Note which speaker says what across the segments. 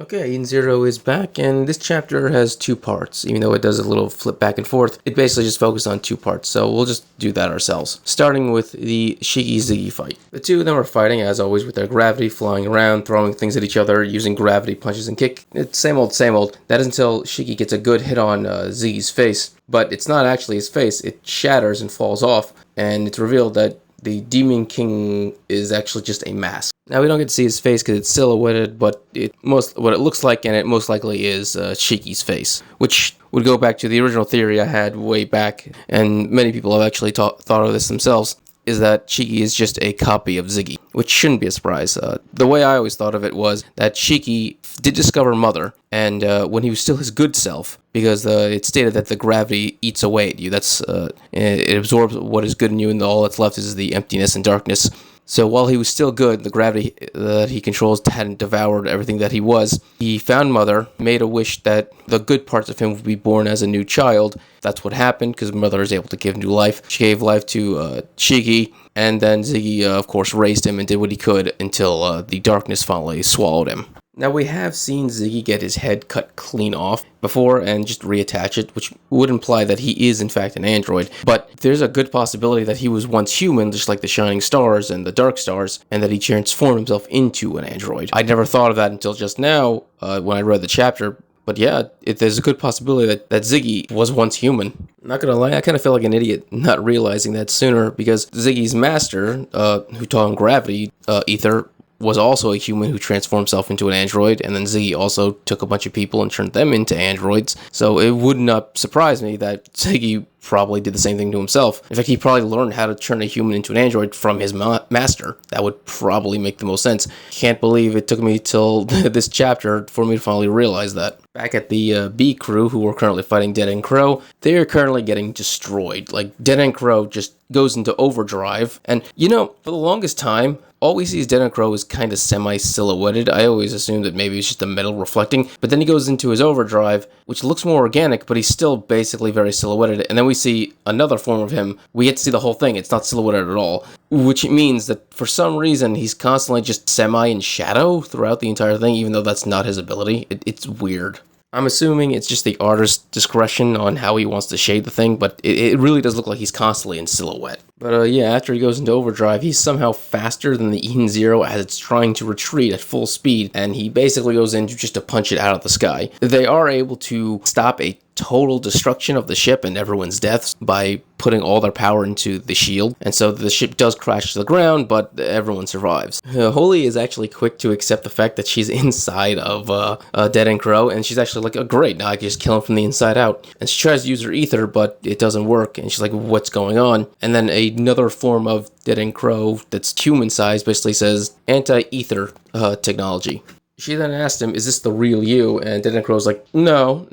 Speaker 1: Okay, Eden Zero is back, and this chapter has two parts. Even though it does a little flip back and forth, it basically just focuses on two parts, so we'll just do that ourselves. Starting with the Shiggy Ziggy fight. The two of them are fighting, as always, with their gravity, flying around, throwing things at each other, using gravity punches and kick. It's same old, same old. That is until Shiggy gets a good hit on Ziggy's face, but it's not actually his face. It shatters and falls off, and it's revealed that the Demon King is actually just a mask. Now, we don't get to see his face because it's silhouetted, but what it looks like, and it most likely is Shiki's face, which would go back to the original theory I had way back, and many people have actually thought of this themselves, is that Shiki is just a copy of Ziggy, which shouldn't be a surprise. The way I always thought of it was that Shiki did discover Mother, and when he was still his good self, because it stated that the gravity eats away at you. It absorbs what is good in you, and all that's left is the emptiness and darkness. So while he was still good, the gravity that he controls hadn't devoured everything that he was. He found Mother, made a wish that the good parts of him would be born as a new child. That's what happened, because Mother is able to give new life. She gave life to Shiki, and then Ziggy, of course, raised him and did what he could until the darkness finally swallowed him. Now, we have seen Ziggy get his head cut clean off before and just reattach it, which would imply that he is in fact an android. But there's a good possibility that he was once human, just like the Shining Stars and the Dark Stars, and that he transformed himself into an android. I never thought of that until just now when I read the chapter. But yeah, there's a good possibility that Ziggy was once human. Not gonna lie, I kind of feel like an idiot not realizing that sooner, because Ziggy's master, who taught him gravity, Ether, was also a human who transformed himself into an android, and then Ziggy also took a bunch of people and turned them into androids. So it would not surprise me that Ziggy probably did the same thing to himself. In fact, he probably learned how to turn a human into an android from his master. That would probably make the most sense. Can't believe it took me till this chapter for me to finally realize that. Back at the B crew, who are currently fighting Dead End Crow, they are currently getting destroyed. Like, Dead End Crow just goes into overdrive, and for the longest time, all we see is Dead End Crow is kind of semi-silhouetted. I always assumed that maybe it's just the metal reflecting, but then he goes into his overdrive, which looks more organic, but he's still basically very silhouetted, and then we see another form of him. We get to see the whole thing. It's not silhouetted at all, which means that for some reason he's constantly just semi in shadow throughout the entire thing, even though that's not his ability. It's weird. I'm assuming it's just the artist's discretion on how he wants to shade the thing, but it really does look like he's constantly in silhouette. But yeah, after he goes into overdrive, he's somehow faster than the Eden Zero as it's trying to retreat at full speed, and he basically goes in just to punch it out of the sky. They are able to stop a total destruction of the ship and everyone's deaths by putting all their power into the shield, and so the ship does crash to the ground, but everyone survives. Holy is actually quick to accept the fact that she's inside of Dead End Crow, and she's actually like, oh great, now I can just kill him from the inside out. And she tries to use her ether, but it doesn't work, and she's like, what's going on? And then another form of Dead End Crow that's human-sized basically says, anti-ether technology. She then asked him, is this the real you? And Dead End Crow's like, no,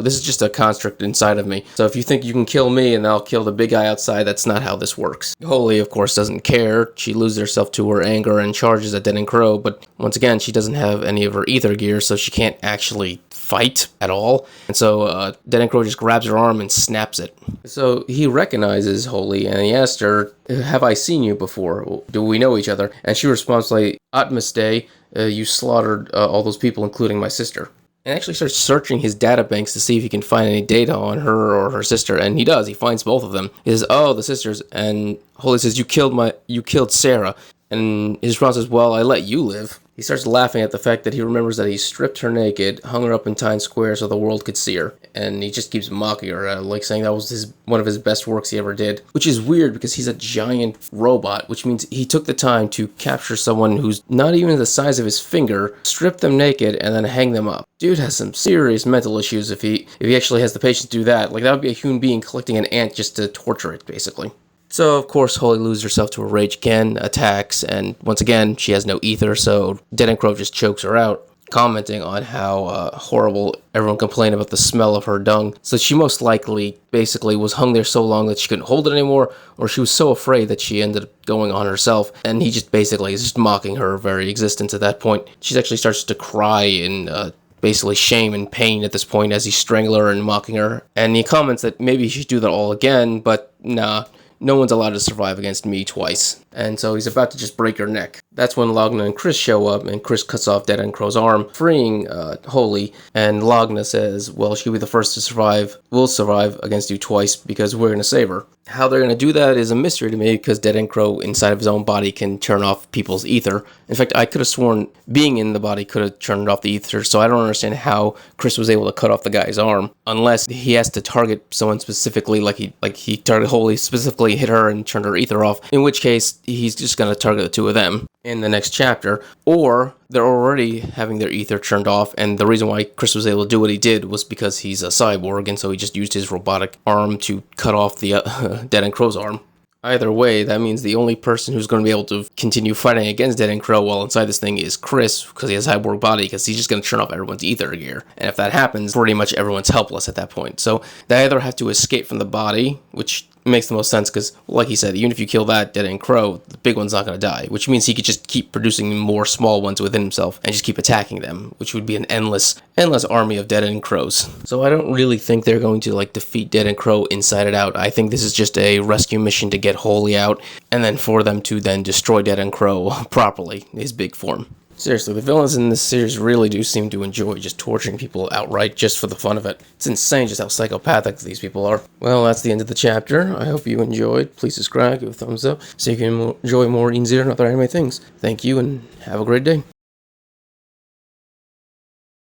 Speaker 1: this is just a construct inside of me. So if you think you can kill me and I'll kill the big guy outside, that's not how this works. Holy, of course, doesn't care. She loses herself to her anger and charges at Dead End Crow, but once again, she doesn't have any of her ether gear, so she can't actually fight at all. And so Dead End Crow just grabs her arm and snaps it. So he recognizes Holy, and he asked her, have I seen you before? Do we know each other? And she responds like, Atmiste, you slaughtered all those people, including my sister. And actually starts searching his databanks to see if he can find any data on her or her sister, and he does. He finds both of them. He says, oh, the sisters. And Holy says, you killed Sarah. And his response is, well, I let you live. He starts laughing at the fact that he remembers that he stripped her naked, hung her up in Times Square so the world could see her. And he just keeps mocking her, like saying that was one of his best works he ever did. Which is weird because he's a giant robot, which means he took the time to capture someone who's not even the size of his finger, strip them naked, and then hang them up. Dude has some serious mental issues if he actually has the patience to do that. Like, that would be a human being collecting an ant just to torture it, basically. So, of course, Holy loses herself to a rage again, attacks, and once again, she has no ether, so Dead End Crow just chokes her out, commenting on how horrible everyone complained about the smell of her dung. So she most likely basically was hung there so long that she couldn't hold it anymore, or she was so afraid that she ended up going on herself, and he just basically is just mocking her very existence at that point. She actually starts to cry in basically shame and pain at this point as he's strangling her and mocking her, and he comments that maybe he should do that all again, but nah. No one's allowed to survive against me twice. and so he's about to just break her neck. That's when Logna and Chris show up, and Chris cuts off Dead End Crow's arm, freeing Holy, and Logna says, well, she'll be the first to survive. We'll survive against you twice because we're going to save her. How they're going to do that is a mystery to me, because Dead End Crow inside of his own body can turn off people's ether. In fact, I could have sworn being in the body could have turned off the ether, so I don't understand how Chris was able to cut off the guy's arm, unless he has to target someone specifically, like he targeted Holy, specifically hit her and turned her ether off, in which case he's just going to target the two of them in the next chapter, or they're already having their ether turned off, and the reason why Chris was able to do what he did was because he's a cyborg, and so he just used his robotic arm to cut off the Dead End Crow's arm. Either way, that means the only person who's going to be able to continue fighting against Dead End Crow while inside this thing is Chris, because he has a cyborg body, because he's just going to turn off everyone's ether gear. And if that happens, pretty much everyone's helpless at that point. So they either have to escape from the body, which makes the most sense, because, like he said, even if you kill that Dead End Crow, the big one's not going to die, which means he could just keep producing more small ones within himself and just keep attacking them, which would be an endless army of Dead End Crows. So I don't really think they're going to defeat Dead End Crow inside and out. I think this is just a rescue mission to get Holy out, and then for them to then destroy Dead End Crow properly, his big form. Seriously, the villains in this series really do seem to enjoy just torturing people outright just for the fun of it. It's insane just how psychopathic these people are. Well, that's the end of the chapter. I hope you enjoyed. Please subscribe, give a thumbs up, so you can enjoy more Inzir and other anime things. Thank you, and have a great day.